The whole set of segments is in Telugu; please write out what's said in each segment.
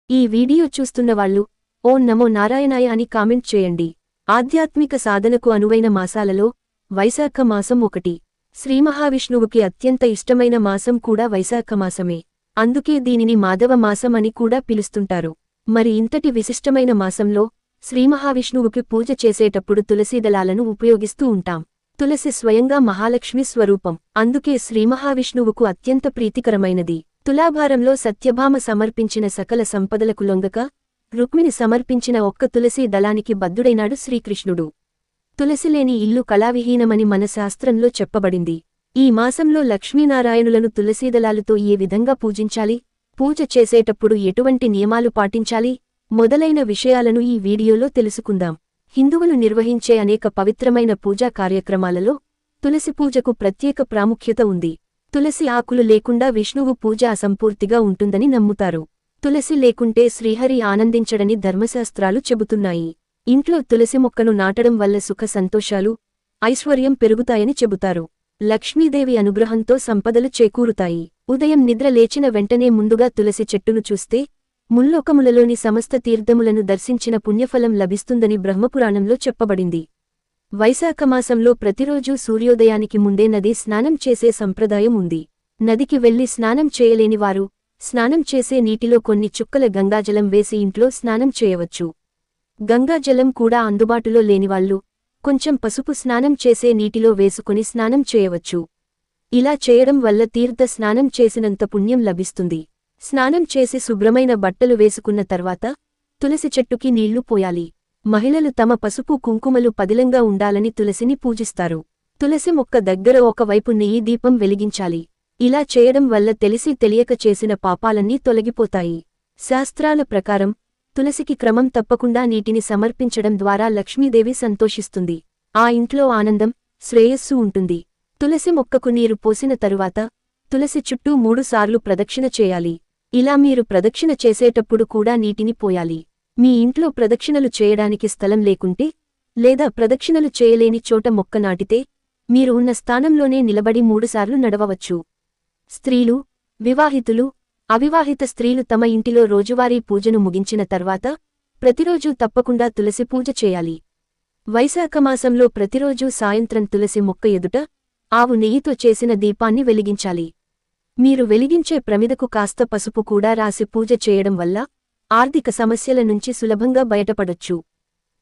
ఈ వీడియో చూస్తున్న వాళ్ళు ఓం నమో నారాయణాయ అని కామెంట్ చేయండి. ఆధ్యాత్మిక సాధనకు అనువైన మాసాలలో వైశాఖ మాసం ఒకటి. శ్రీమహావిష్ణువుకి అత్యంత ఇష్టమైన మాసం కూడా వైశాఖ మాసమే. అందుకే దీనిని మాధవ మాసం అని కూడా పిలుస్తుంటారు. మరి ఇంతటి విశిష్టమైన మాసంలో శ్రీమహావిష్ణువుకి పూజ చేసేటప్పుడు తులసీదళాలను ఉపయోగిస్తూ ఉంటాం. తులసి స్వయంగా మహాలక్ష్మి స్వరూపం. అందుకే శ్రీమహావిష్ణువుకు అత్యంత ప్రీతికరమైనది. తులాభారంలో సత్యభామ సమర్పించిన సకల సంపదలకు లొంగక రుక్మిణి సమర్పించిన ఒక్క తులసీ దళానికి బద్ధుడైనాడు శ్రీకృష్ణుడు. తులసిలేని ఇల్లు కళావిహీనమని మన శాస్త్రంలో చెప్పబడింది. ఈ మాసంలో లక్ష్మీనారాయణులను తులసీదళాలతో ఏ విధంగా పూజించాలి, పూజ చేసేటప్పుడు ఎటువంటి నియమాలు పాటించాలి మొదలైన విషయాలను ఈ వీడియోలో తెలుసుకుందాం. హిందువులు నిర్వహించే అనేక పవిత్రమైన పూజా కార్యక్రమాలలో తులసి పూజకు ప్రత్యేక ప్రాముఖ్యత ఉంది. తులసి ఆకులు లేకుండా విష్ణువు పూజ అసంపూర్తిగా ఉంటుందని నమ్ముతారు. తులసి లేకుంటే శ్రీహరి ఆనందించడని ధర్మశాస్త్రాలు చెబుతున్నాయి. ఇంట్లో తులసి మొక్కను నాటడం వల్ల సుఖ సంతోషాలు, ఐశ్వర్యం పెరుగుతాయని చెబుతారు. లక్ష్మీదేవి అనుగ్రహంతో సంపదలు చేకూరుతాయి. ఉదయం నిద్ర లేచిన వెంటనే ముందుగా తులసి చెట్టును చూస్తే ముల్లోకములలోని సమస్త తీర్థములను దర్శించిన పుణ్యఫలం లభిస్తుందని బ్రహ్మపురాణంలో చెప్పబడింది. వైశాఖమాసంలో ప్రతిరోజూ సూర్యోదయానికి ముందే నది స్నానం చేసే సంప్రదాయం ఉంది. నదికి వెళ్లి స్నానం చేయలేనివారు స్నానం చేసే నీటిలో కొన్ని చుక్కల గంగాజలం వేసి ఇంట్లో స్నానం చేయవచ్చు. గంగాజలం కూడా అందుబాటులో లేనివాళ్లు కొంచెం పసుపు స్నానం చేసే నీటిలో వేసుకుని స్నానం చేయవచ్చు. ఇలా చేయడం వల్ల తీర్థ స్నానం చేసినంత పుణ్యం లభిస్తుంది. స్నానం చేసి శుభ్రమైన బట్టలు వేసుకున్న తర్వాత తులసి చెట్టుకి నీళ్లు పోయాలి. మహిళలు తమ పసుపు కుంకుమలు పదిలంగా ఉండాలని తులసిని పూజిస్తారు. తులసి మొక్క దగ్గర ఒకవైపు నెయ్యి దీపం వెలిగించాలి. ఇలా చేయడం వల్ల తెలిసి తెలియక చేసిన పాపాలన్నీ తొలగిపోతాయి. శాస్త్రాల ప్రకారం తులసికి క్రమం తప్పకుండా నీటిని సమర్పించడం ద్వారా లక్ష్మీదేవి సంతోషిస్తుంది. ఆ ఇంట్లో ఆనందం, శ్రేయస్సు ఉంటుంది. తులసి మొక్కకు నీరు పోసిన తరువాత తులసి చుట్టూ 3 సార్లు ప్రదక్షిణ చేయాలి. ఇలా మీరు ప్రదక్షిణ చేసేటప్పుడు కూడా నీటిని పోయాలి. మీ ఇంట్లో ప్రదక్షిణలు చేయడానికి స్థలం లేకుంటే లేదా ప్రదక్షిణలు చేయలేని చోట మొక్క నాటితే మీరు ఉన్న స్థానంలోనే నిలబడి 3 సార్లు నడవవచ్చు. స్త్రీలు, వివాహితులు, అవివాహిత స్త్రీలు తమ ఇంటిలో రోజువారీ పూజను ముగించిన తర్వాత ప్రతిరోజూ తప్పకుండా తులసి పూజ చేయాలి. వైశాఖమాసంలో ప్రతిరోజూ సాయంత్రం తులసి మొక్క ఎదుట ఆవు నెయ్యితో చేసిన దీపాన్ని వెలిగించాలి. మీరు వెలిగించే ప్రమిదకు కాస్త పసుపు కూడా రాసి పూజ చేయడం వల్ల ఆర్థిక సమస్యల నుంచి సులభంగా బయటపడొచ్చు.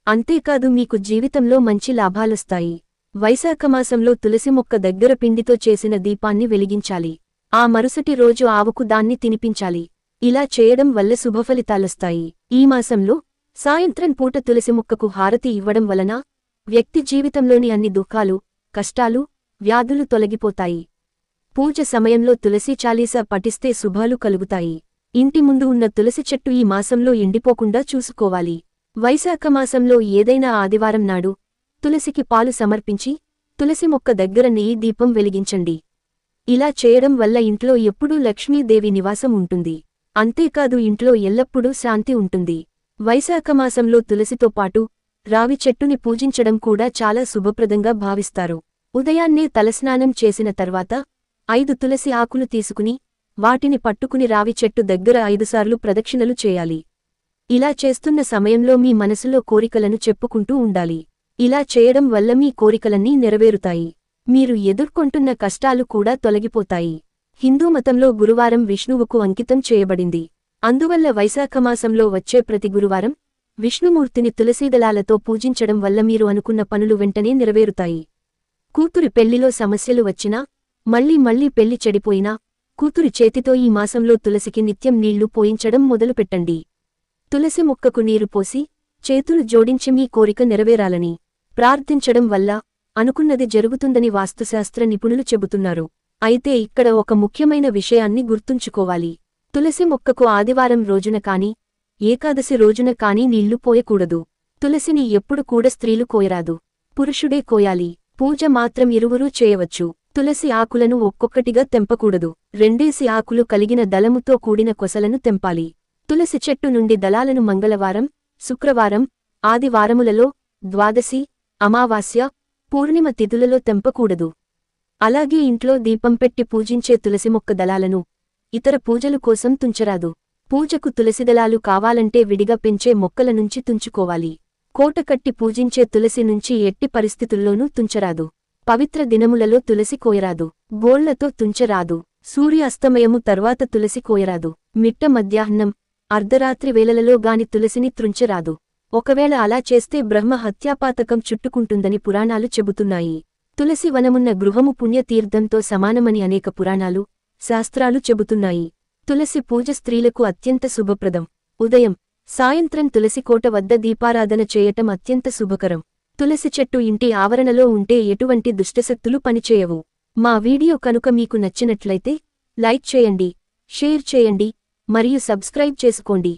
అంతేకాదు మీకు జీవితంలో మంచి లాభాలొస్తాయి. వైశాఖమాసంలో తులసి మొక్క దగ్గర పిండితో చేసిన దీపాన్ని వెలిగించాలి. ఆ మరుసటి రోజు ఆవుకు దాన్ని తినిపించాలి. ఇలా చేయడం వల్ల శుభఫలితాలొస్తాయి. ఈ మాసంలో సాయంత్రం పూట తులసి మొక్కకు హారతి ఇవ్వడం వలన వ్యక్తి జీవితంలోని అన్ని దుఃఖాలు, కష్టాలు, వ్యాధులు తొలగిపోతాయి. పూజ సమయంలో తులసి చాలీసా పఠిస్తే శుభాలు కలుగుతాయి. ఇంటి ముందు ఉన్న తులసి చెట్టు ఈ మాసంలో ఎండిపోకుండా చూసుకోవాలి. వైశాఖమాసంలో ఏదైనా ఆదివారం నాడు తులసికి పాలు సమర్పించి తులసి మొక్క దగ్గర నెయ్యి దీపం వెలిగించండి. ఇలా చేయడం వల్ల ఇంట్లో ఎప్పుడూ లక్ష్మీదేవి నివాసం ఉంటుంది. అంతేకాదు ఇంట్లో ఎల్లప్పుడూ శాంతి ఉంటుంది. వైశాఖమాసంలో తులసితో పాటు రావి చెట్టుని పూజించడం కూడా చాలా శుభప్రదంగా భావిస్తారు. ఉదయాన్నే తలస్నానం చేసిన తర్వాత 5 తులసి ఆకులు తీసుకుని వాటిని పట్టుకుని రావి చెట్టు దగ్గర 5 సార్లు ప్రదక్షిణలు చేయాలి. ఇలా చేస్తున్న సమయంలో మీ మనసులో కోరికలను చెప్పుకుంటూ ఉండాలి. ఇలా చేయడం వల్ల మీ కోరికలన్నీ నెరవేరుతాయి. మీరు ఎదుర్కొంటున్న కష్టాలు కూడా తొలగిపోతాయి. హిందూ మతంలో గురువారం విష్ణువుకు అంకితం చేయబడింది. అందువల్ల వైశాఖమాసంలో వచ్చే ప్రతి గురువారం విష్ణుమూర్తిని తులసీదళాలతో పూజించడం వల్ల మీరు అనుకున్న పనులు వెంటనే నెరవేరుతాయి. కూతురి పెళ్లిలో సమస్యలు వచ్చినా, మళ్లీ పెళ్లి చెడిపోయినా కూతురి చేతితో ఈ మాసంలో తులసికి నిత్యం నీళ్లు పోయించడం మొదలుపెట్టండి. తులసి మొక్కకు నీరు పోసి చేతులు జోడించి మీ కోరిక నెరవేరాలని ప్రార్థించడం వల్ల అనుకున్నది జరుగుతుందని వాస్తుశాస్త్ర నిపుణులు చెబుతున్నారు. అయితే ఇక్కడ ఒక ముఖ్యమైన విషయాన్ని గుర్తుంచుకోవాలి. తులసి మొక్కకు ఆదివారం రోజున కాని, ఏకాదశి రోజున కాని నీళ్లు పోయకూడదు. తులసిని ఎప్పుడు కూడా స్త్రీలు కోయరాదు, పురుషుడే కోయాలి. పూజ మాత్రం ఇరువురూ చేయవచ్చు. తులసి ఆకులను ఒక్కొక్కటిగా తెంపకూడదు. 2 ఆకులు కలిగిన దళముతో కూడిన కొసలను తెంపాలి. తులసి చెట్టు నుండి దళాలను మంగళవారం, శుక్రవారం, ఆదివారములలో, ద్వాదశి, అమావాస్య, పూర్ణిమ తిథులలో తెంపకూడదు. అలాగే ఇంట్లో దీపం పెట్టి పూజించే తులసి మొక్క దళాలను ఇతర పూజలు కోసం తుంచరాదు. పూజకు తులసిదళాలు కావాలంటే విడిగా పెంచే మొక్కల నుంచి తుంచుకోవాలి. కోటకట్టి పూజించే తులసి నుంచి ఎట్టి పరిస్థితుల్లోనూ తుంచరాదు. పవిత్ర దినములలో తులసి కోయరాదు. గోళ్లతో తుంచరాదు. సూర్య అస్తమయము తర్వాత తులసి కోయరాదు. మిట్ట మధ్యాహ్నం, అర్ధరాత్రి వేళలలో గాని తులసిని త్రుంచరాదు. ఒకవేళ అలా చేస్తే బ్రహ్మ హత్యాపాతకం చుట్టుకుంటుందని పురాణాలు చెబుతున్నాయి. తులసి వనమున్న గృహము పుణ్యతీర్థంతో సమానమని అనేక పురాణాలు, శాస్త్రాలు చెబుతున్నాయి. తులసి పూజ స్త్రీలకు అత్యంత శుభప్రదం. ఉదయం, సాయంత్రం తులసికోట వద్ద దీపారాధన చేయటం అత్యంత శుభకరం. తులసి చెట్టు ఇంటి ఆవరణలో ఉంటే ఎటువంటి దుష్టశక్తులు పనిచేయవు. మా వీడియో కనుక మీకు నచ్చినట్లయితే లైక్ చేయండి, షేర్ చేయండి మరియు సబ్స్క్రైబ్ చేసుకోండి.